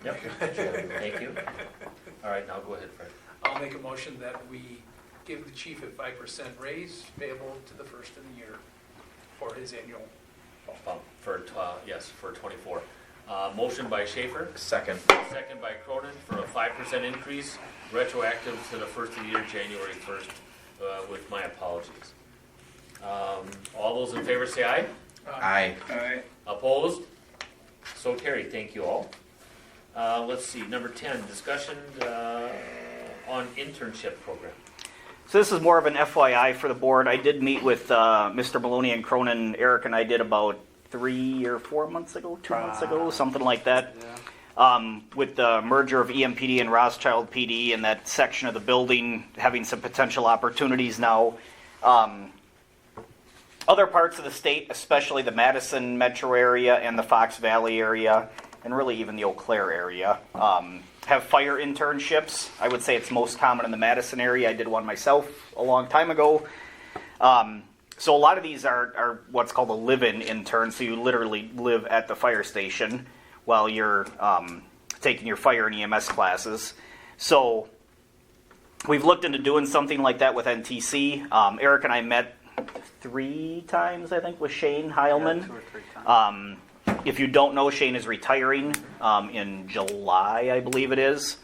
Yep. Thank you. All right, now go ahead, Fred. I'll make a motion that we give the chief a 5% raise payable to the first of the year for his annual. For 24. Motion by Schaefer, Second. second by Cronin for a 5% increase, retroactive to the first of the year, January 1st, with my apologies. All those in favor say aye. Aye. Opposed? So carried. Thank you all. Let's see, number 10, discussion on internship program. So this is more of an FYI for the board. I did meet with Mr. Maloney and Cronin. Eric and I did about 3 or 4 months ago, 2 months ago, something like that. With the merger of EMPD and Rothschild PD and that section of the building having some potential opportunities now. Other parts of the state, especially the Madison metro area and the Fox Valley area, and really even the Eau Claire area, have fire internships. I would say it's most common in the Madison area. I did one myself a long time ago. So a lot of these are what's called a live-in intern, so you literally live at the fire station while you're taking your fire and EMS classes. So we've looked into doing something like that with NTC. Eric and I met 3 times, I think, with Shane Heilman. Yeah, 2 or 3 times. If you don't know, Shane is retiring in July, I believe it is.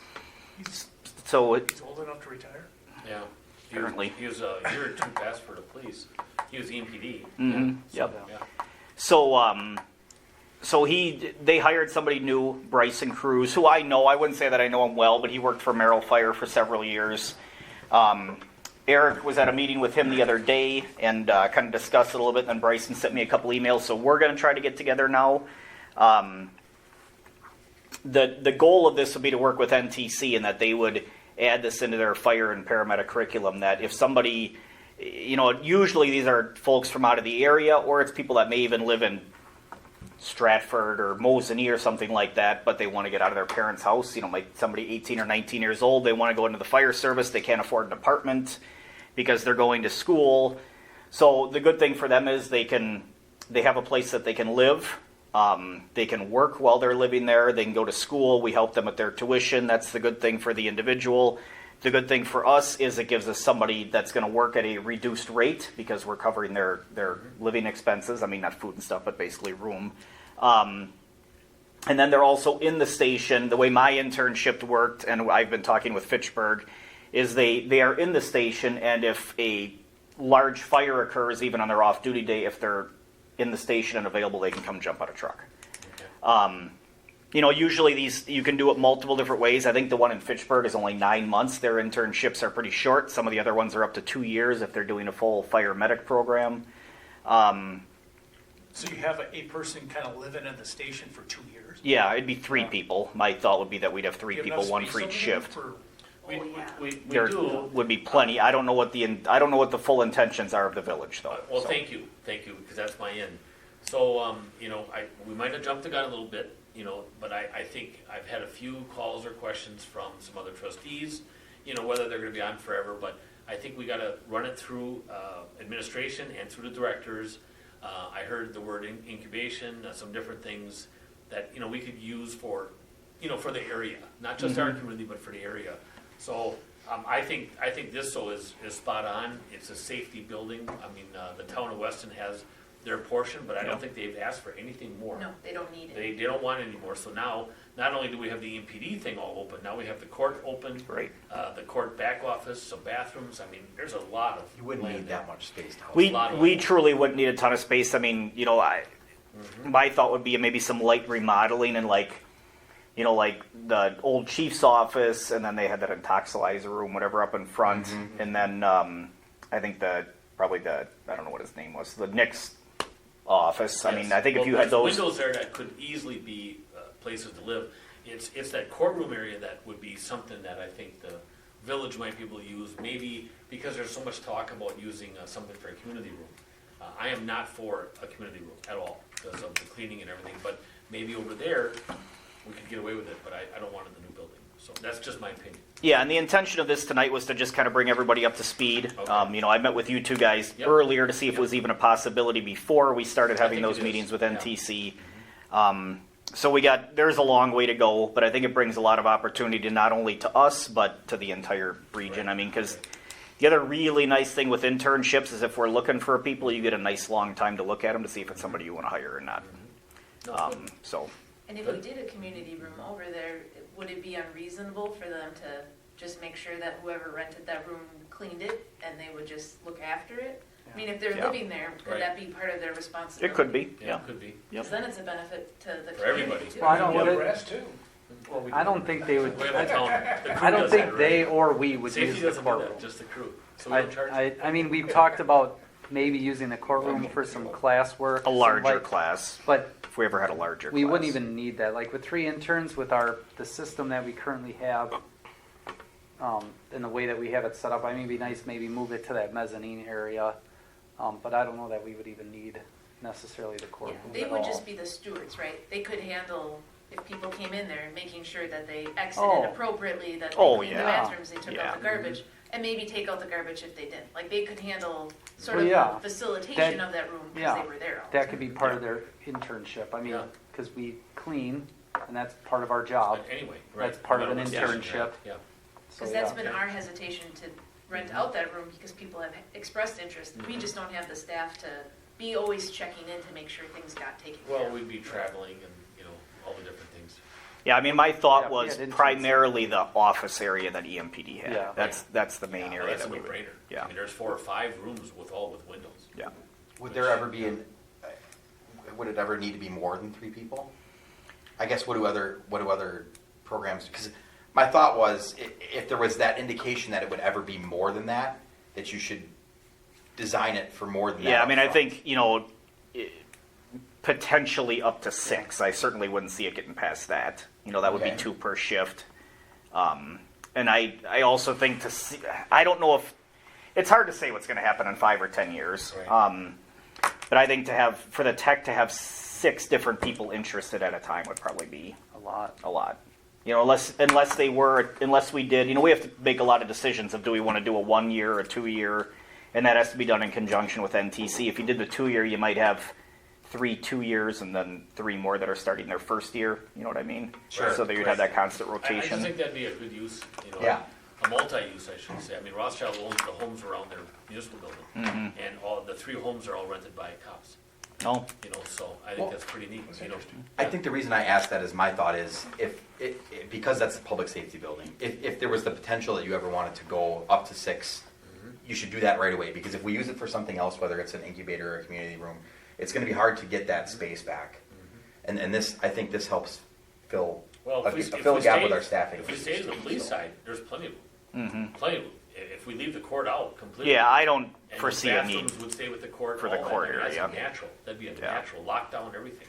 So He's old enough to retire? Yeah. Apparently. He was a year or 2 past for the police. He was EMPD. Mhm, yep. Yeah. So they hired somebody new, Bryson Cruz, who I know. I wouldn't say that I know him well, but he worked for Merrill Fire for several years. Eric was at a meeting with him the other day and kind of discussed it a little bit. And then Bryson sent me a couple emails, so we're going to try to get together now. The goal of this would be to work with NTC and that they would add this into their fire and paramedic curriculum. That if somebody, usually these are folks from out of the area, or it's people that may even live in Stratford or Mosinee or something like that, but they want to get out of their parents' house. Like somebody 18 or 19 years old, they want to go into the fire service. They can't afford an apartment because they're going to school. So the good thing for them is they have a place that they can live. They can work while they're living there. They can go to school. We help them with their tuition. That's the good thing for the individual. The good thing for us is it gives us somebody that's going to work at a reduced rate because we're covering their living expenses. I mean, not food and stuff, but basically room. And then they're also in the station. The way my internship worked, and I've been talking with Fitchburg, is they are in the station, and if a large fire occurs, even on their off-duty day, if they're in the station and available, they can come jump out a truck. Okay. Usually these you can do it multiple different ways. I think the one in Fitchburg is only 9 months. Their internships are pretty short. Some of the other ones are up to 2 years if they're doing a full fire medic program. So you have a person kind of living in the station for 2 years? Yeah, it'd be 3 people. My thought would be that we'd have 3 Do you people, have one enough for space each over there shift. for- We There do. would be plenty. I don't know what the full intentions are of the village, though. Well, so. thank you, because that's my end. So, we might have jumped the gun a little bit, but I think I've had a few calls or questions from some other trustees, whether they're going to be on forever, but I think we got to run it through administration and through the directors. I heard the word incubation, some different things that, we could use for the area, not just our community, but for the area. So I think this is spot on. It's a safety building. I mean, the town of Weston has their portion, but I don't think they've asked for anything more. No, they don't need it. They don't want any more. So now, not only do we have the EMPD thing all open, now we have the court open, Right. the court back office, some bathrooms. I mean, there's a lot of You wouldn't land need there. that much space to house. We truly wouldn't need a ton of space. I mean, my thought would be maybe some light remodeling and like the old chief's office, and then they had that intoxilizer room, whatever, up in front, and then I think I don't know what his name was, the Nick's office. I mean, I think if you had those windows there, that could easily be places to live. It's that courtroom area that would be something that I think the village might be able to use, maybe because there's so much talk about using something for a community room. I am not for a community room at all because of the cleaning and everything, but maybe over there we could get away with it, but I don't want it in the new building. So that's just my opinion. Yeah, and the intention of this tonight was to just kind of bring everybody up to speed. Okay. I met with you two guys Yep. earlier to see if it was even a possibility before we started having think those it is. meetings with Yeah. NTC. So there's a long way to go, but I think it brings a lot of opportunity not only to us, but to the entire region. Right. I mean, because the other really nice thing with internships is if we're looking for people, you get a nice long time to look at them to see if it's somebody you want to hire or not. No, it's good. So, And if we did a community room over there, would it be unreasonable for them to just make sure that whoever rented that room cleaned it and they would just look after it? I mean, if they're Yeah. living there, Right. could that be part of their responsibility? it could be, Yeah, yeah. it could be. Because then it's a benefit to the For everybody. community too. Well, I don't- Well, would the it- rest too. Well, we I do. don't think they would, We have a town, the crew I don't does think that, they right? or we would Safety use the doesn't do courtroom. that, just the crew. So we don't charge. I mean, we've talked about maybe using the courtroom for some class work. A some larger like- class, But if we ever had a larger we class. wouldn't even need that. Like with 3 interns, with the system that we currently have, and the way that we have it set up, I mean, it'd be nice maybe move it to that mezzanine area. But I don't know that we would even need necessarily the Yeah, courtroom they at would all. just be the stewards, right? They could handle, if people came in there, making sure that they exited Oh. appropriately, that they Oh, cleaned the yeah. bathrooms, they took Yeah. out the garbage, and maybe take out the garbage if they didn't. Like, they could handle sort Well, of yeah. the facilitation That- of that room because yeah. they were there all the That time. could be part of their internship. I mean, Yeah. because we clean, and that's part of our job. Anyway, right. That's part No of an matter what station, internship. Yeah. So, Because that's yeah. been our hesitation to rent out that room because people have expressed interest. We just don't have the staff to be always checking in to make sure things got taken care Well, of. we'd be traveling and, all the different things. Yeah, I mean, my thought Yeah, we was had interns. primarily the office area that EMPD had. Yeah. That's the main Well, area that's a that we would. no-brainer. Yeah. I mean, there's 4 or 5 rooms with windows. Yeah. Would there ever be would it ever need to be more than 3 people? I guess what do other programs, because my thought was if there was that indication that it would ever be more than that you should design it for more than that. Yeah, I mean, I upfront. think, potentially up to 6. I certainly wouldn't see it getting past that. That would be Okay. 2 per shift. And I also think I don't know if, it's hard to say what's going to happen in 5 or 10 years. Right. But I think for the tech to have 6 different people interested at a time would probably be A lot. a lot. Unless we did, we have to make a lot of decisions of do we want to do a 1-year or a 2-year, and that has to be done in conjunction with NTC. If you did the 2-year, you might have 3 2-years and then 3 more that are starting their first year. You know what I mean? Sure. So that you'd have that constant I just rotation. think that'd be a good use, Yeah. a multi-use, I should say. I mean, Rothschild owns the homes around their municipal building, Mm-hmm. and all the 3 homes are all rented by cops. No. So I think Well, that's pretty neat. I think the reason I asked that is my thought is because that's a public safety building. If there was the potential that you ever wanted to go up to 6, you should do that right away. Because if we use it for something else, whether it's an incubator or a community room, it's going to be hard to get that space back. And this, I think, this helps fill Well, a if we gap stay- with our staffing. If we stay to the police side, there's plenty of room. Mm-hmm. Plenty of room. If we leave the court out completely. Yeah, I don't and foresee the a need. bathrooms would stay with the court. for the all that, court I mean, area. That's natural. That'd be a Yeah. natural lockdown, everything.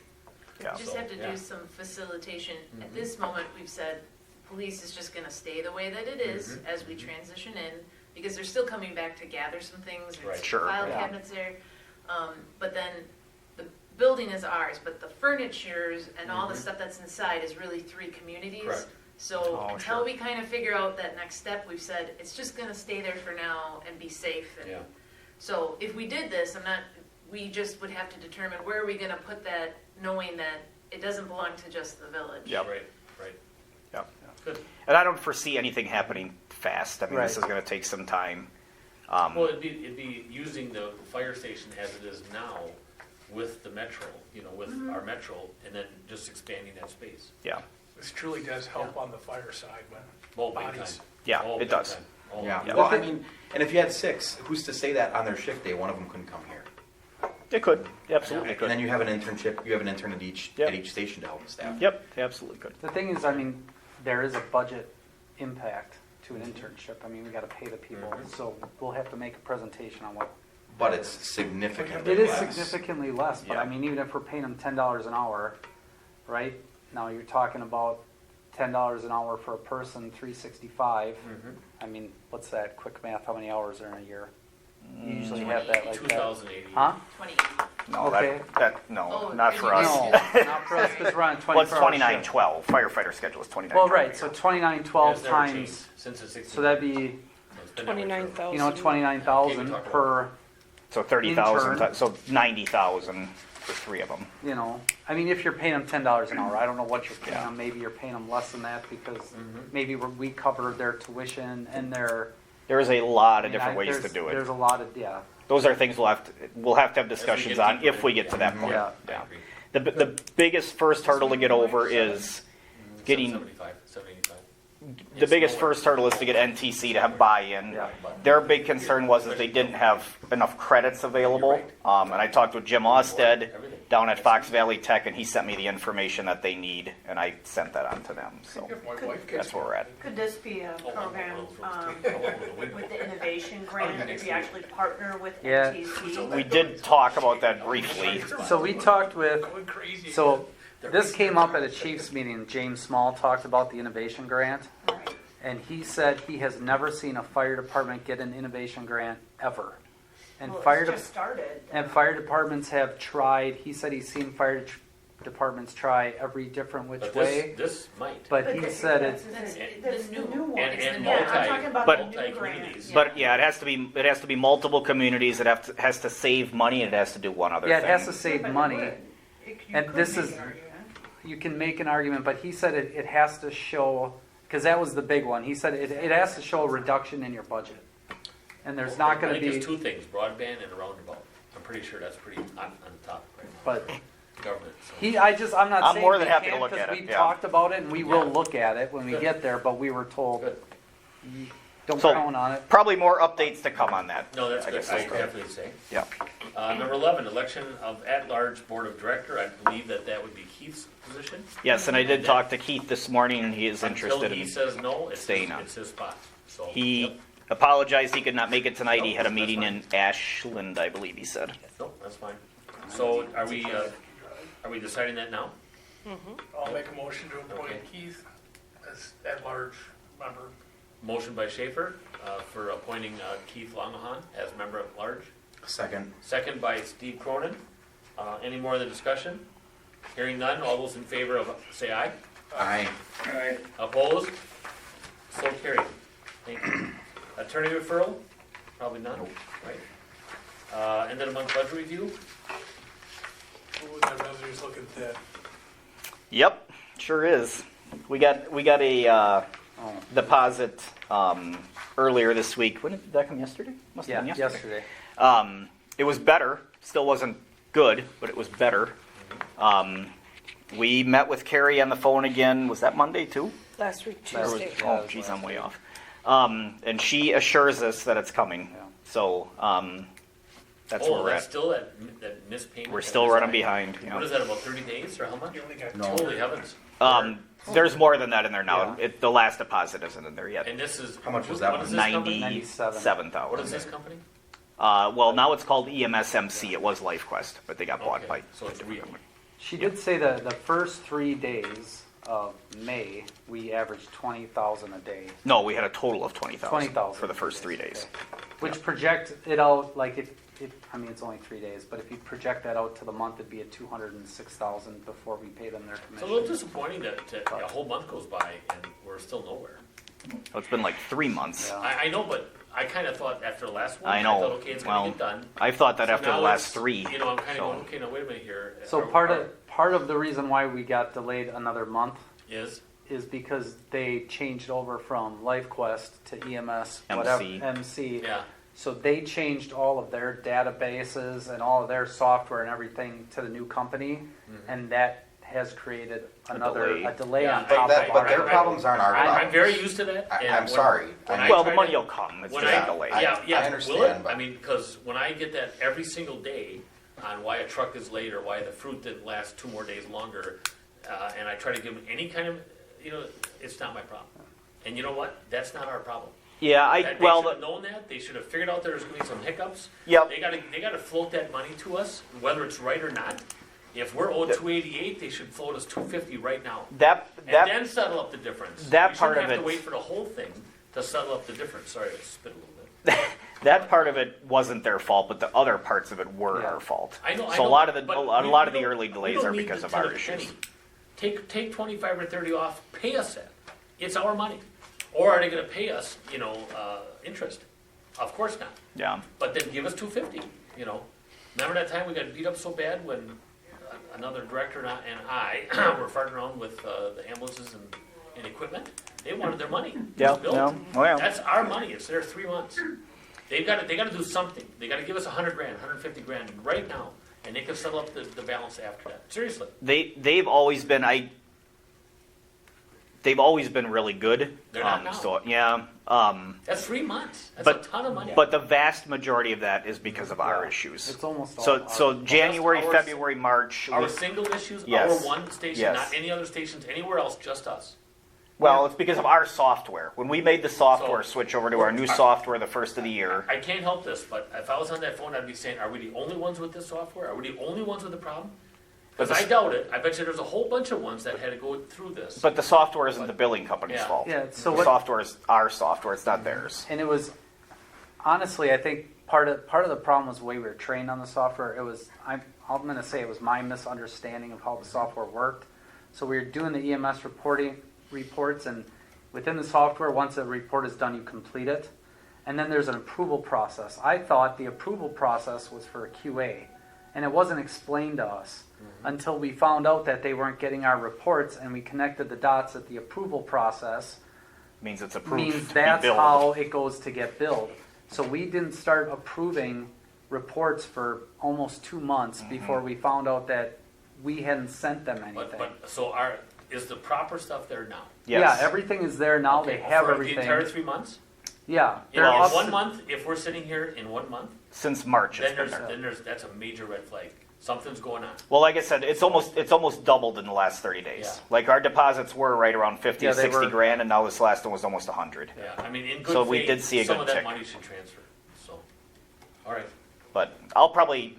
Yeah. You just have to yeah. do some facilitation. At Mhm. this moment, we've said police is just gonna stay the way that it is Mhm. as we transition in, because they're still coming back to gather some things, there's Right. Sure. file Yeah. cabinets there. But then the building is ours, but the furnitures and all the Mhm. stuff that's inside is really 3 communities. Correct. So Oh, until sure. we kind of figure out that next step, we've said, it's just gonna stay there for now and be safe. And Yeah. so if we did this, we just would have to determine where are we gonna put that, knowing that it doesn't belong to just the village. Yep. Right. Yep. Good. And I don't foresee anything happening fast. I mean, this Right. is going to take some time. Well, it'd be using the fire station as it is now with the metro, with our metro, and then just expanding that space. Yeah. This truly does help on the fire side when Oh, big bodies. time. Yeah, Oh, it big does. time. Oh, Yeah. Yeah. Well, I mean, and if you had 6, who's to say that on their shift day, one of them couldn't come here? It could. Absolutely And then could. you have an internship. You have an intern at each Yep. station to help the staff. Yep, absolutely could. The thing is, I mean, there is a budget impact to an internship. I mean, we got to pay the people, Mhm. so we'll have to make a presentation on what. But it's significantly It is less. significantly less, but I Yeah. mean, even if we're paying them $10 an hour, right? Now you're talking about $10 an hour for a person, 365. Mhm. I mean, what's that? Quick math. How many hours are in a year? You Mm. usually have that like that. 2,080. Huh? 20. No, Okay. no, Oh, not for us. No, not for us because we're on 24 Well, it's hour 2912. Firefighter schedule is 2912. Well, right. So 2912 It's never times. changed since it's 16. So that'd be It's been that way forever. 29,000. 29,000 Can't we talk per. So 30,000, Intern. so 90,000 for 3 of them. You know, I mean, if you're paying them $10 an hour, I don't know what you're paying Yeah. them. Maybe you're paying them less than that because Mhm. maybe we cover their tuition and their. There's a lot I of mean, different ways to there's- do it. There's a lot of, yeah. Those are things we'll have to have As we discussions get on deeper if we in, get to that point. Yeah. I agree. The biggest first hurdle to get over is getting 75, 75. the biggest first hurdle is to get NTC to have buy-in. Yeah. Their big concern was that they didn't have enough credits available. And I talked with Jim Osted down at Fox Valley Tech, and he sent me the information that they need, and I sent that on to them. So If my wife gets that's where we're at. Could this be a Oh, program with with the innovation grant, if you actually partner with Yeah. NTC? We did talk about that briefly. So we talked with, Going crazy. so this came up at a Chiefs meeting. James Small talked about the innovation grant. Right. And he said he has never seen a fire department get an innovation grant ever. And Well, fire it's de- just started. and fire departments have tried. He said he's seen fire departments try every different which But way. this might. But he said that's- it's That's the new one. And- It's the and new- I'm multi- talking about but- the new grant. multi-communities. But yeah, it has to be multiple communities. It has to save money, and it has to do one other yeah, it thing. has to save But it money. would. You And could this make is- an argument. You can make an argument, but he said it has to show, because that was the big one. He said it has to show a reduction in your budget. And there's not going I to think be, it's 2 things, broadband and a roundabout. I'm pretty sure that's pretty on top right now. but Government. So. I'm not I'm saying more than we happy to can't, look 'cause at it, we yeah. talked about it and we will Yeah. look at it when we Good. get there, but we were told, Good. don't So- count on it. Probably more updates to come on that. No, that's I good. guess I that's good. definitely say. Yeah. Number 11, election of at-large board of director. I believe that would be Keith's position. Yes, and I did talk to Keith this morning, and he is interested Until he in. says no, it's staying his, on. it's his spot. So He yep. apologized he could not make it tonight. He had a Nope, meeting that's in Ashland, I believe he said. No, that's fine. So are we deciding that now? I'll make a motion to appoint Okay. Keith as at-large member. Motion by Schaefer for appointing Keith Longahan as member at large. Second. Second by Steve Cronin. Any more of the discussion? Hearing none, all those in favor of, say aye. Aye. Opposed? So carried. Thank you. Attorney referral? Probably none, Nope. right? And then a month budget review? Ooh, that revenue's looking thin. Yep, sure is. We got a deposit earlier this week. When did that come? Yesterday? Must have Yeah, been yesterday. yesterday. It was better. Still wasn't good, but it was better. We met with Carrie on the phone again. Was that Monday too? Last week, Last Or was- week. oh, geez, I'm way off. And she assures us that it's coming. Yeah. So that's where we're that's at. still that missed payment? We're still running behind. You What know. is that, about 30 days or how much? You only got No. Holy heavens. There's more than that in there now. Yeah. The last deposit isn't in there yet. And this is. How much was that what one? is this company? 97,000. What is this company? Well, now it's called EMSMC. It was LifeQuest, but they got bought Okay, by. so it's real. She did say that the first 3 days of May, we averaged 20,000 a day. No, we had a total of 20,000 20,000 for the first 3 days. Which project it out, like I mean, it's only 3 days, but if you project that out to the month, it'd be at 206,000 before we pay them their It's a little commission. disappointing that a whole month goes by and we're still nowhere. So it's been like 3 months. Yeah. I know, but I kind of thought after the last one, I know. thought, okay, it's Well, gonna get done. I thought that So after the now last it's, 3. You know, I'm kind of so- going, okay, now wait a minute here. So part of the reason why we got delayed another month Is, is because they changed over from LifeQuest to EMS, MC. whatever, MC. yeah, So they changed all of their databases and all of their software and everything to the new company, and that has created delay. a delay Yeah, on but top But of our. their problems aren't our I'm problems. very used to that. and I'm when- sorry. when I- I Well, try the money to- will come. It's When just I, a delay. yeah, I will understand, it? but- I mean, because when I get that every single day on why a truck is late or why the fruit didn't last 2 more days longer, and I try to give them any kind of, it's not my problem. And you know what? That's not our problem. Yeah, They well, should have known that. They should have figured out there was going to be some hiccups. Yep. They gotta float that money to us, whether it's right or not. If we're owed 288, they should float us 250 right now. that And then settle up the difference. that We part shouldn't of have to it- wait for the whole thing to settle up the difference. Sorry, I spit a little bit. that part of it wasn't their fault, but the other parts of it were Yeah. our fault. I know. So a lot of the but a we- lot of we the don't- early we delays don't are need because to of tell our the issues. penny. Take 25 or 30 off. Pay us that. It's our money. Or are they going to pay us? Interest. Of course not. Yeah. But then give us 250. Remember that time we got beat up so bad when another director and I were farting around with the ambulances and equipment. They wanted their money. Yeah, It's built. yeah, oh, yeah. That's our money. It's their 3 months. They got to do something. They got to give us $100,000, $150,000 right now, and they can settle up the balance after that. Seriously. They've always been really good. They're not now. So yeah. That's 3 months. That's But- a ton of money. But the vast majority of that is because of our issues. It's almost all So ours. January, Ours- February, March. our single issues, Yes. our one station, Yes. not any other stations anywhere else, just us. Well, it's because of our software. When we made the software So- switch over to our new software the first of the year, I can't help this, but if I was on that phone, I'd be saying, are we the only ones with this software? Are we the only ones with the problem? Because But I the- doubt it. I bet you there's a whole bunch of ones that had to go through this. but the software isn't the billing company's Yeah. fault. Yeah, so the what- software is our software. It's not theirs. And it was, honestly, I think part of the problem was the way we were trained on the software. It was, I'm going to say it was my misunderstanding of how the software worked. So we were doing the EMS reports, and within the software, once a report is done, you complete it. And then there's an approval process. I thought the approval process was for a QA, and it wasn't explained to us until we found out that they weren't getting our reports, and we connected the dots at the approval process Means it's approved means to that's be billed. how it goes to get billed. So we didn't start approving reports for almost 2 months before we found out that we hadn't sent them anything. So is the proper stuff there now? Yes. Yeah, everything is there now. Okay, They have for everything. the entire 3 months? Yeah, In they're up one to- month, if we're sitting here in 1 month, Since March, it's then been there. that's a major red flag. Something's going on. Well, like I said, it's almost doubled in the last 30 days. Yeah. Like our deposits were right around 50 Yeah, to they 60 were. grand, and now this last one was almost 100. Yeah, I mean, in good So we faith, did see a some good of that tick. money should transfer, so. All right. But I'll probably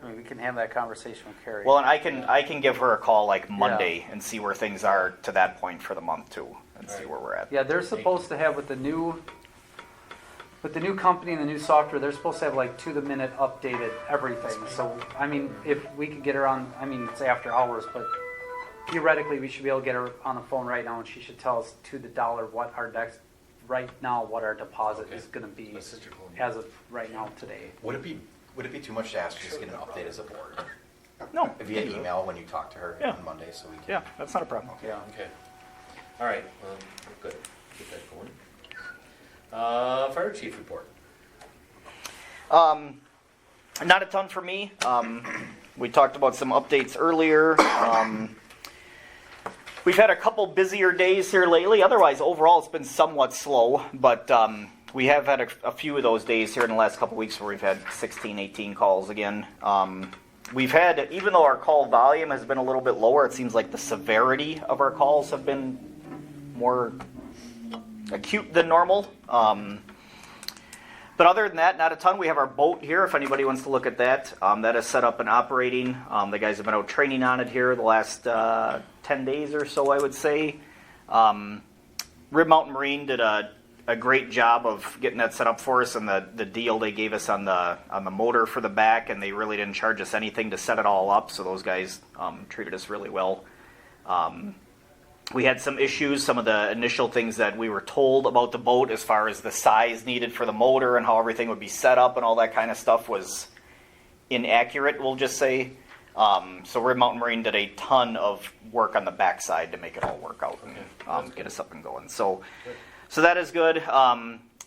I mean, we can have that conversation with Carrie. and I can give her a call like Monday and see where things are to that point for the month too, and see Alright. where we're at. Yeah, they're supposed to have with the new company and the new software, they're supposed to have like to the minute updated everything. So I mean, if we could get her on, I mean it's after hours, but theoretically we should be able to get her on the phone right now, and she should tell us to the dollar what our what our deposit Okay. is going to be My sister told me. as of right now today. Would it be too much to ask to just get an update as a board No. via email when you talk to her Yeah. on Monday, so we can. Yeah, that's not a problem. Yeah. Okay. All right, good. Get that going. Fire chief report. Not a ton for me. We talked about some updates earlier. We've had a couple busier days here lately. Otherwise, overall, it's been somewhat slow. But we have had a few of those days here in the last couple weeks where we've had 16, 18 calls again. We've had, even though our call volume has been a little bit lower, it seems like the severity of our calls have been more acute than normal. But other than that, not a ton. We have our boat here, if anybody wants to look at that. That is set up and operating. The guys have been out training on it here the last 10 days or so, I would say. Rib Mountain Marine did a great job of getting that set up for us, and the deal they gave us on the motor for the back, and they really didn't charge us anything to set it all up, so those guys treated us really well. We had some issues, some of the initial things that we were told about the boat as far as the size needed for the motor and how everything would be set up and all that kind of stuff was inaccurate, we'll just say. So Rib Mountain Marine did a ton of work on the backside to make it all work out and get us up and going. So that is good.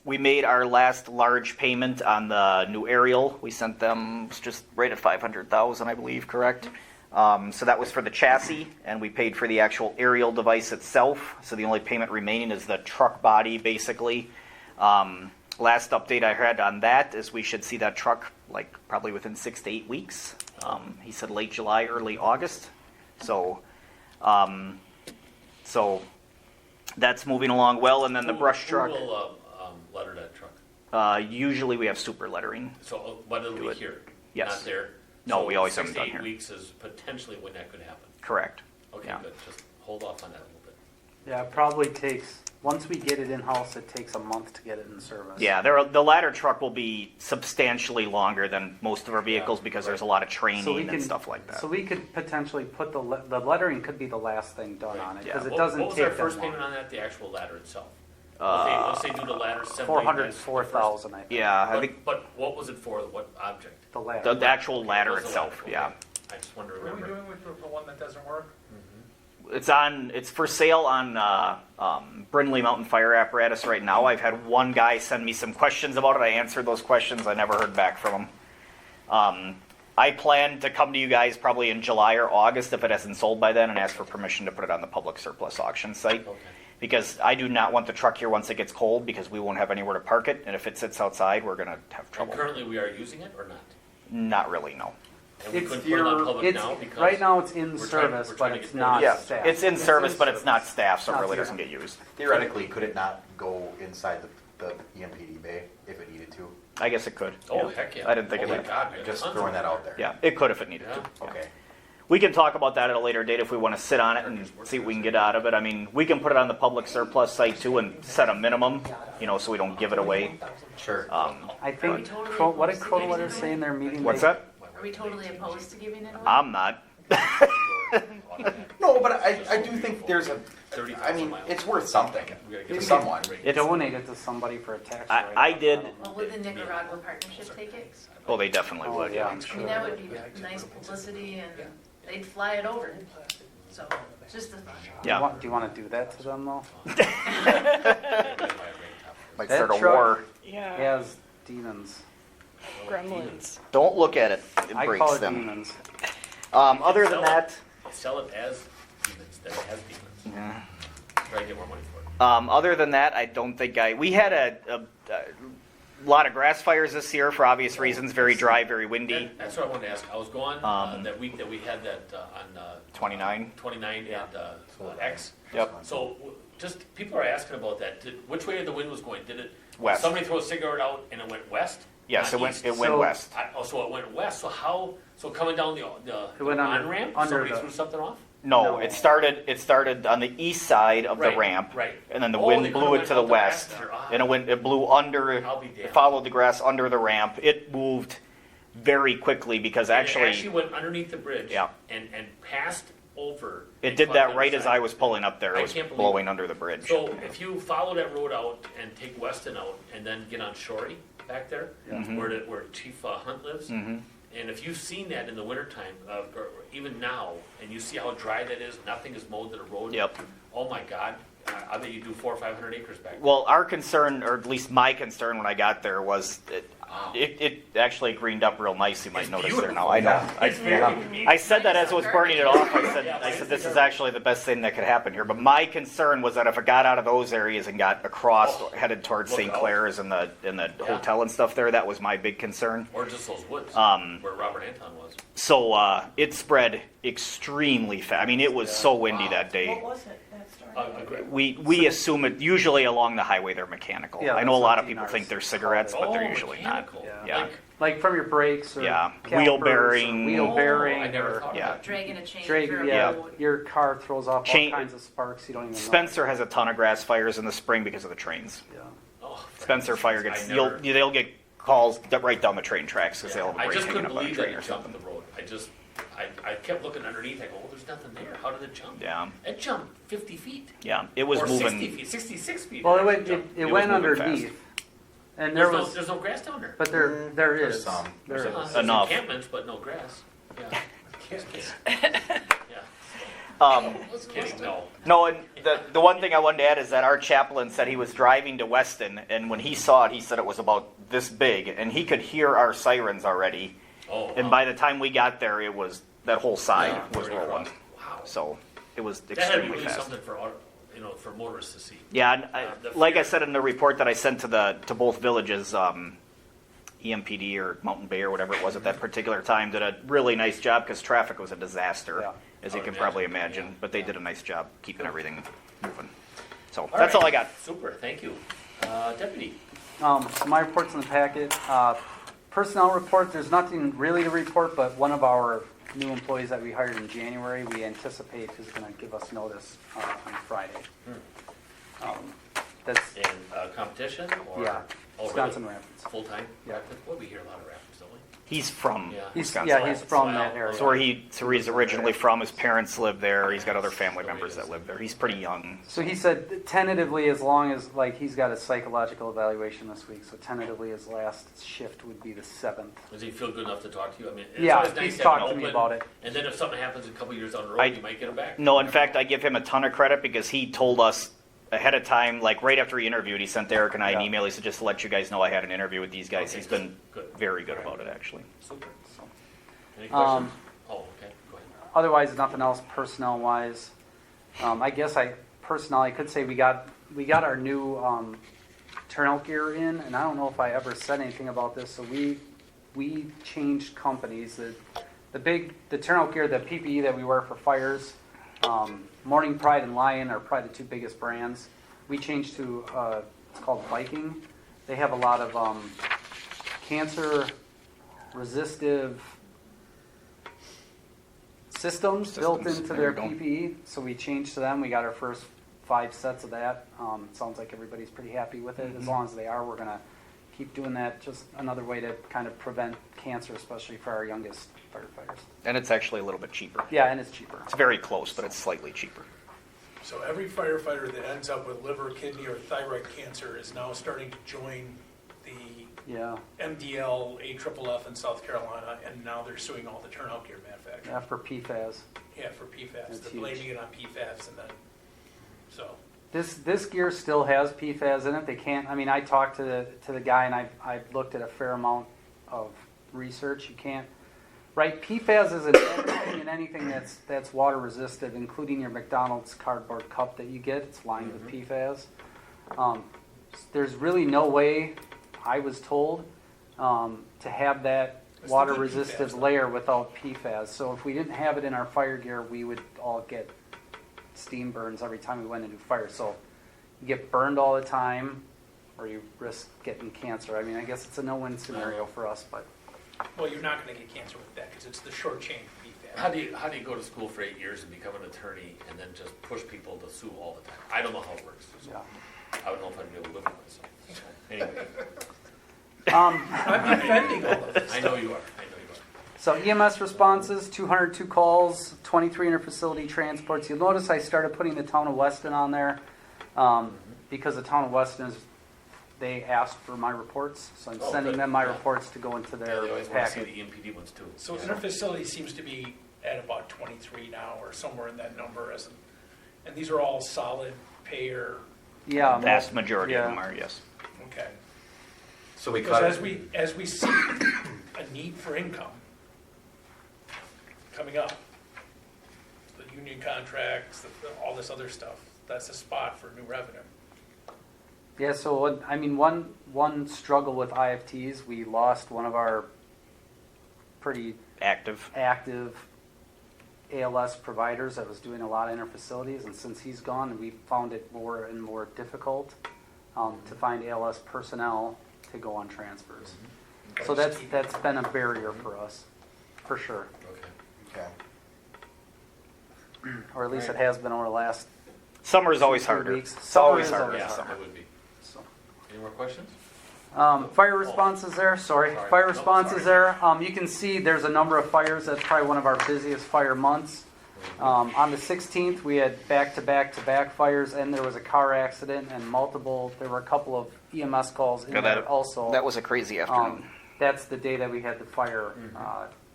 We made our last large payment on the new aerial. We sent them, it was just right at $500,000, I believe, correct? So that was for the chassis, and we paid for the actual aerial device itself. So the only payment remaining is the truck body, basically. Last update I had on that is we should see that truck like probably within 6 to 8 weeks. He said late July, early August. So that's moving along well. And then the brush truck. Who will letter that truck? Usually we have super lettering. So, but it'll be it. here, Yes. not there. No, So we always 6 have to them 8 done here. weeks is potentially when that could happen. Correct. Okay, Yeah. good. Just hold off on that a little bit. Yeah, it probably takes, once we get it in-house, it takes a month to get it in service. Yeah, the ladder truck will be substantially longer than most of our vehicles because there's a lot of training and stuff like that. So we could potentially put the lettering could be the last thing done on it, Yeah. because it What doesn't was take our that first long. payment on that? The actual ladder itself? Let's say do the ladder assembly. 404,000, I think. Yeah, I think But what was it for? What object? The ladder. the actual ladder What was the itself, ladder? yeah. Okay. I just wanted to What are we remember. doing with the one that doesn't work? It's for sale on Brindley Mountain Fire Apparatus right now. I've had one guy send me some questions about it. I answered those questions. I never heard back from him. I plan to come to you guys probably in July or August if it hasn't sold by then and ask for permission to put it on the public surplus auction site. Okay. Because I do not want the truck here once it gets cold because we won't have anywhere to park it. And if it sits outside, we're going to have And trouble. currently we are using it or not? Not really, no. And we It's couldn't put it on public it's, now because. right now it's in we're trying- service, we're but trying to it's get not rid of Yeah, staffed. it's in service, but it's not staffed, so it Not really zero. doesn't get used. Theoretically, could it not go inside the EMPD bay if it needed to? I guess it could. Oh, yeah. heck yeah. I didn't think Oh of my that. God, we got Just tons throwing of that them. out there. Yeah, it could if it needed Yeah. to. Okay. We can talk about that at a later date if we want to sit on it and see what we can get out of it. I mean, we can put it on the public surplus site too and set a minimum, so we don't give it away. Sure. I think, totally what did opposed to Crowell giving letter it say in their meeting? What's that? Are we totally opposed to giving it away? I'm not. No, but I do think there's a, 30,000 I mean, miles. it's worth something We gotta get to rid of someone. it. Donate it to somebody for a tax I- write-off. I did. don't know. Well, would the Nicaragua partnership take it? Oh, they definitely Oh, would. yeah, Yeah. I'm I sure. mean, that would be nice publicity and they'd fly it over. So, just a thought. Yeah. Do you want to do that to them though? Might That start a truck- war. Yeah, Has demons. gremlins. Don't look at it. It I breaks call it them. demons. Other than Sell it. that, Sell it as demons, that it has demons. yeah. Try to get more money for it. Other than that, I don't think we had a lot of grass fires this year for obvious reasons. Very dry, very windy. That's what I wanted to ask. I was gone that week that we had that on 29. 29 and X. Yep. So just people are asking about that. Which way the wind was going? Did it West. Somebody throw a cigarette out and it went west? Yes, Not it went. east? It went So- west. So it went west. So how? So coming down the It went under- on ramp, under somebody the- threw something off. No, No. it started. It started on the east side of the Right, ramp, right. and then the Oh, wind they blew could've it went to the out the grass west, there. Ah. and it blew under. I'll be damned. It followed the grass under the ramp. It moved very quickly because It actually went underneath the bridge. Yeah. And passed over. it and did caught that the right other as side. I was pulling up there. I It was can't believe blowing it. under the bridge. So if you follow that road out and take Weston out and then get on Shorey back there, where Chief Hunt lives, Mhm. and if you've seen that in the wintertime, or even now, and you see how dry that is, nothing is mowed to the road. Yep. Oh my God, I bet you do 400 or 500 acres back there. Well, our concern, or at least my concern when I got there, was it actually greened up real nice. You might It's notice beautiful. there now. I know. It's very I said that as I was burning it off. I said, Yeah, this is actually the best thing that could happen here. But my concern was that if it got out of those areas and got across, headed towards look St. out. Clair's and the hotel and stuff there, that was my big concern. Or just those woods where Robert Anton was. So it spread extremely fast. I mean, it was so windy Wow. that day. What was it that started? We assume it usually along the highway they're mechanical. Yeah, I know a that's lot what of people DNRs think they're cigarettes, but they're Oh, usually not. mechanical. Yeah. Yeah. Like, Like from your brakes or Yeah, calipers wheel or bearing. wheel Oh, bearing, I never or thought of Yeah. that. Dragging a chain drag, through a yeah, road. your car throws off Chain- all kinds of sparks you don't even know. Spencer has a ton of grass fires in the spring because of the trains. Yeah. Oh, Spencer Fire I gets never- they'll get calls right down the train tracks because they'll have a I brake just hanging couldn't up on a believe that train it or jumped something. the road. I kept looking underneath. I go, oh, there's nothing there. How did it jump? Yeah, It jumped 50 feet. yeah, it was or moving. 60 feet, 66 feet. Well, It it jumped. it was went moving underneath, and there was, There's no grass down there. but there There's is. some. There There's is. Enough. encampments, but no grass. Yeah. Yeah. Just kidding. No. No, and the one thing I wanted to add is that our chaplain said he was driving to Weston, and when he saw it, he said it was about this big, and he could hear our sirens already. Oh. And wow. by the time we got there, it was that whole side Yeah, was already rolling. crossed. Wow. So it was That had to be extremely really fast. something for for motorists to see. Yeah, and The like I fear. said in the report that I sent to both villages, EMPD or Mountain Bay or whatever it was at that particular time did a really nice job because traffic was a disaster, Yeah. as you I can would probably imagine, imagine. But they did a nice job keeping everything moving. So All that's right. all I got. Super. Thank you. Deputy. So my report's in the packet. Personnel report, there's nothing really to report, but one of our new employees that we hired in January, we anticipate is going to give us notice on Friday. That's, In competition or? yeah, Oh, Wisconsin really? Rapids. Full-time? Yeah. Rapids? Well, we hear a lot of Rapids, don't we? He's from Yeah. Wisconsin. He's from that area. So where he's originally from. His parents live there. He's got other family members that live there. He's pretty young. So he said tentatively, as long as, like, he's got a psychological evaluation this week, so tentatively his last shift would be the 7th. Does he feel good enough to talk to you? I mean, it's Yeah, always nice he's to have talked an to me open, about it. and then if something happens a couple years down the road, you might get him back. No, in fact, I give him a ton of credit because he told us ahead of time, like right after he interviewed, he sent Eric and I an Yeah. email. He said, just to let you guys know I had an interview with these guys. Okay. He's been Good. very good about it, actually. Super. So. Any questions? Oh, okay, go ahead. Otherwise, nothing else personnel-wise. I guess I could say we got our new turnout gear in, and I don't know if I ever said anything about this. So we changed companies. The turnout gear, the PPE that we wear for fires, Morning Pride and Lion are probably the two biggest brands. We changed to it's called Viking. They have a lot of cancer resistive systems built into their There you go. PPE, so we changed to them. We got our first 5 sets of that. Sounds like everybody's pretty happy with it. As long as they are, we're going to keep doing that. Just another way to kind of prevent cancer, especially for our youngest firefighters. And it's actually a little bit cheaper. Yeah, and it's cheaper. It's very close, but it's slightly cheaper. So every firefighter that ends up with liver, kidney, or thyroid cancer is now starting to join the Yeah, MDL, AFFF in South Carolina, and now they're suing all the turnout gear manufacturers. yeah, for PFAS. Yeah, for PFAS. That's They're huge. blaming it on PFAS, and then, so. This gear still has PFAS in it. They can't. I mean, I talked to the guy, and I've looked at a fair amount of research. You can't. Right, PFAS is in everything and anything that's water resistant, including your McDonald's cardboard cup that you get. It's lined with PFAS. There's really no way, I was told, to have that It's the water good resistive PFAS, though. layer without PFAS. So if we didn't have it in our fire gear, we would all get steam burns every time we went into fire. So you get burned all the time, or you risk getting cancer. I mean, I guess it's a no-win scenario for us, but. Well, you're not gonna get cancer with that, because it's the short chain PFAS. How do you go to school for 8 years and become an attorney and then just push people to sue all the time? I don't know how it works. So Yeah. I don't know if I'd be able to live with myself. So, anyway, I'm defending all of this. I know you are. So EMS responses, 202 calls, 23 interfacility transports. You'll notice I started putting the town of Weston on there because the town of Weston they asked for my reports, so I'm Oh, sending good. them my Yeah. reports to go into Yeah, their they always want to see packet. the EMPD ones too. So Yeah. interfacility seems to be at about 23 now, or somewhere in that number, and these are all solid payer, Yeah, Vast majority of yeah. them are, yes. okay. So we Because cut as we see a need for income coming up, the union contracts, all this other stuff, that's a spot for new revenue. Yeah, so I mean, one struggle with IFTs, we lost one of our pretty Active. active ALS providers that was doing a lot of interfacilities, and since he's gone, we found it more and more difficult to find ALS personnel to go on transfers. So that's been a barrier for us, for sure, Okay. Okay. or at least it has been over the last. Summer's always 2-3 harder. weeks. It's always Summer is harder. always Yeah, hard. it would be. So. Any more questions? Fire responses there, sorry. Sorry. Fire No, responses sorry. there. You can see there's a number of fires. That's probably one of our busiest fire months. On the 16th, we had back-to-back-to-back fires, and there was a car accident and there were a couple of EMS calls in Yeah, there also. That was a crazy afternoon. That's the day that we had the fire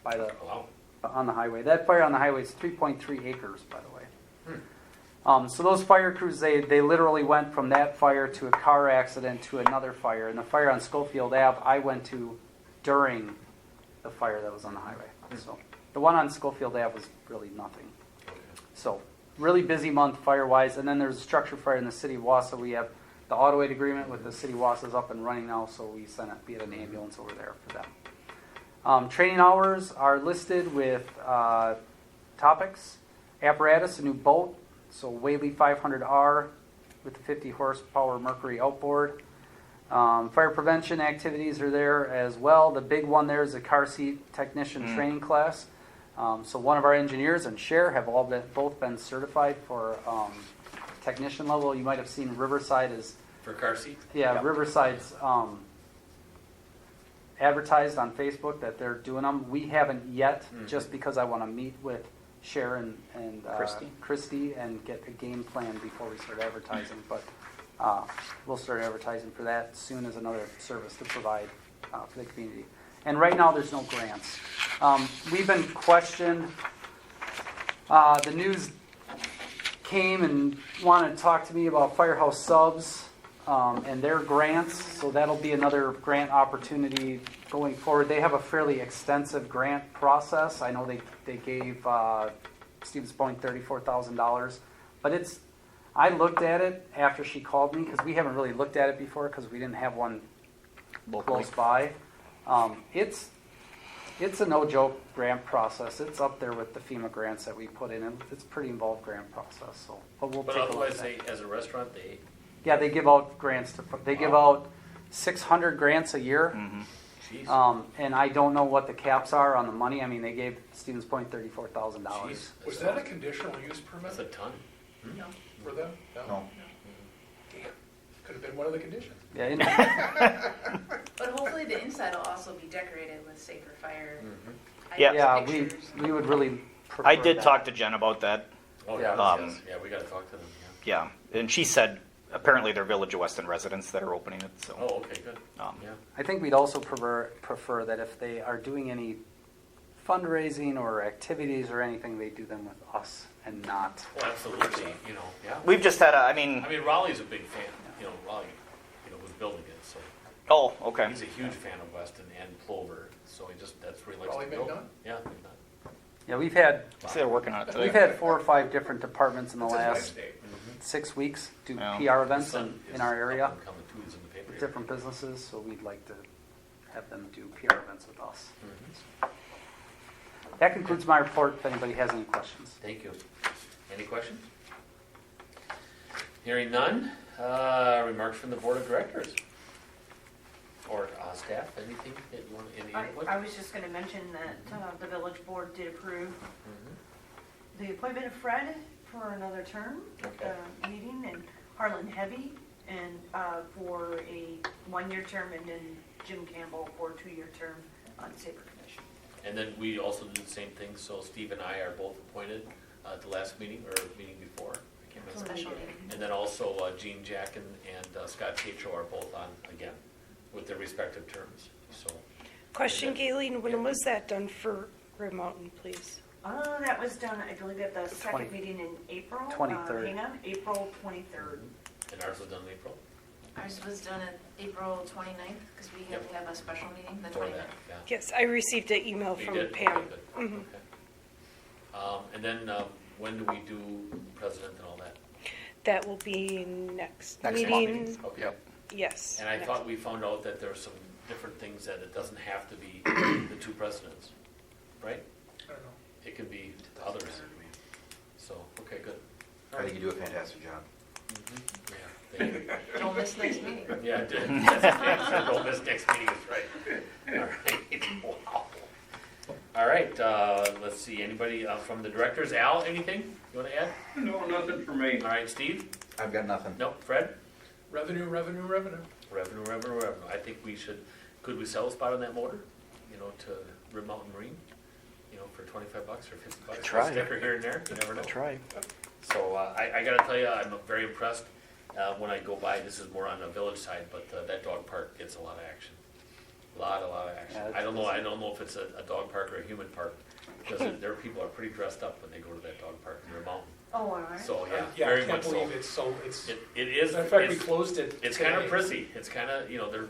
by the Wow. on the highway. That fire on the highway is 3.3 acres, by the way. So those fire crews, they literally went from that fire to a car accident to another fire. And the fire on Schofield Ave, I went to during the fire that was on the highway. So the one on Schofield Ave was really nothing. So really busy month fire-wise. And then there's a structure fire in the city of Wausau. We have the auto aid agreement with the city of Wausau is up and running now, so we sent an ambulance over there for them. Training hours are listed with topics. Apparatus, a new boat, so Whaley 500R with the 50 horsepower Mercury outboard. Fire prevention activities are there as well. The big one there is the car seat technician training class. So one of our engineers and Cher have both been certified for technician level. You might have seen Riverside is For car seat? Riverside's advertised on Facebook that they're doing them. We haven't yet, Mhm. just because I want to meet with Sharon and Christy. and get a game plan before we start advertising. But we'll start advertising for that soon as another service to provide for the community. And right now, there's no grants. We've been questioned. The news came and wanted to talk to me about Firehouse Subs and their grants, so that'll be another grant opportunity going forward. They have a fairly extensive grant process. I know they gave Stevens Point $34,000, but I looked at it after she called me, because we haven't really looked at it before because we didn't have one Locally. close by. It's a no-joke grant process. It's up there with the FEMA grants that we put in. It's a pretty involved grant process, so, but we'll But take a look otherwise, at that. as a restaurant, Yeah, they give out grants they give out 600 grants a year. geez. And I don't know what the caps are on the money. I mean, they gave Stevens Point $34,000. Jeez, Was that a conditional use permit That's a ton. for them? No. Damn, could have been one of the conditions. Yeah, But hopefully the inside will also be decorated with safer fire. Yeah. yeah, pictures. we would really prefer I did that. talk to Jen about that. Oh, Yeah. yeah, yes. Yeah, we gotta talk to them, yeah. Yeah, and she said apparently they're Village of Weston residents that are opening it. So Oh, okay, good. um, Yeah. I think we'd also prefer that if they are doing any fundraising or activities or anything, they do them with us and not. Well, absolutely, yeah. we've just had I mean, Raleigh's a big fan, Raleigh, was building it, so. oh, okay. He's a huge fan of Weston and Plover, so that's where he likes Raleigh to build. been done? Yeah, they've done. Yeah, we've had I see they're working on it today. We've had 4 or 5 different departments in the That's a nice last day. 6 weeks do Yeah. PR events The sun in is our area, up and coming too, it's in the paper with here. different businesses, so we'd like to have them do PR events with us. Mhm. That concludes my report, if anybody has any questions. Thank you. Any questions? Hearing none, remarks from the Board of Directors? Or staff, anything that you want, any input? I was just gonna mention that the village board did approve Mhm. the appointment of Fred for another term at Okay. the meeting, and Harlan Heavy, and for a 1-year term, and then Jim Campbell for a 2-year term on the Saber Commission. And then we also did the same thing, so Steve and I are both appointed at the last meeting, or meeting before, I can't remember. Special meeting. And then also Gene Jack and Scott Tatro are both on again, with their respective terms, so. Question, Galen, when was that done for Red Mountain, please? That was done, I believe, at the second 20 meeting in April. 23rd. Hang on, April 23rd. And ours was done in April? Ours was done at April 29th, because we had to have a special meeting, the For 29th. that, yeah. Yes, I received an email You from did? Pam. Okay, good. Mhm. Okay. And then when do we do president and all that? That will be next Next meeting. Okay. Yep. Yes. And I next- thought we found out that there are some different things that it doesn't have to be the 2 presidents, right? I don't know. It could be others. So, okay, good. I think you do a fantastic job. Yeah, thank you. Don't miss next meeting. Yeah, I did. Yeah, don't miss next meeting, is right. All right, wow. All right, let's see, anybody from the directors? Al, anything you want to add? No, nothing for me. All right, Steve? I've got nothing. No, Fred? Revenue. Revenue. I think we should, could we sell a spot on that motor, to Rib Mountain Marine? For $25 or $50? Try. A sticker here and there, you never know. Try. So I gotta tell you, I'm very impressed when I go by. This is more on the village side, but that dog park gets a lot of action. A lot of action. Yeah, I don't know if it's a dog park or a human park, because their people are pretty dressed up when they go to that dog park in their mountain. Oh, all right. So, yeah, Yeah, I very can't much so. believe it's so, it's, It is, in fact, we it's closed it kind of today. prissy. It's kind of, they're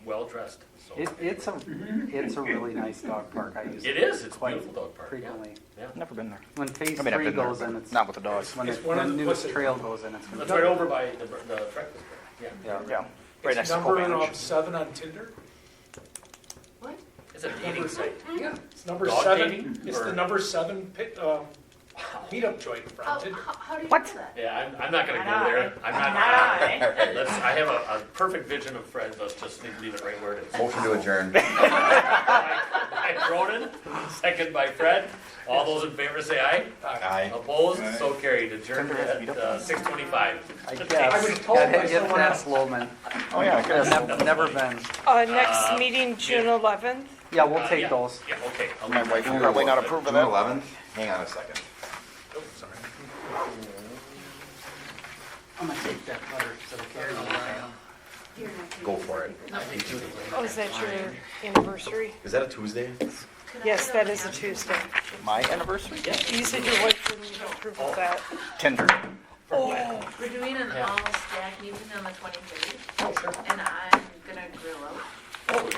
well dressed, so. It's a really nice dog park. I use It is, it's a quite beautiful dog park, yeah. frequently. Never been there. When phase I mean, I've 3 been there, goes in, but it's not with the dogs. when It's the one of the- newest what's it trail called? goes in. It's gonna That's be right over by the breakfast bar, yeah. Yeah. Yeah. Right next It's to number Covantage. 7 on Tinder. What? It's a dating site. Yeah. It's number Dog 7. dating, It's or- the number 7 Wow. meetup joint fronted. How do you know What? that? Yeah, I'm not gonna Not go there. I. I'm Not not, I. let's, I have a perfect vision of Fred, let's just leave it right where it is. Motion to adjourn. By Cronin, second by Fred. All those in favor say aye. Aye. Opposed, so carried. Adjourned at 6:25. I I guess. was told by Get someone past Loman. Oh, yeah, Never been. Next meeting, June 11th. Yeah, we'll take Yeah. those. Yeah, okay. My wife will probably not approve of June that. 11th? Hang on a second. Oh, sorry. I'm gonna take that letter instead of carrying it. Go for it. Oh, is that your anniversary? Is that a Tuesday? Yes, that is a Tuesday. My anniversary? You said your wife didn't approve of that. Tinder. We're doing an all staff meeting on the 23rd, and I'm gonna grill out. Oh,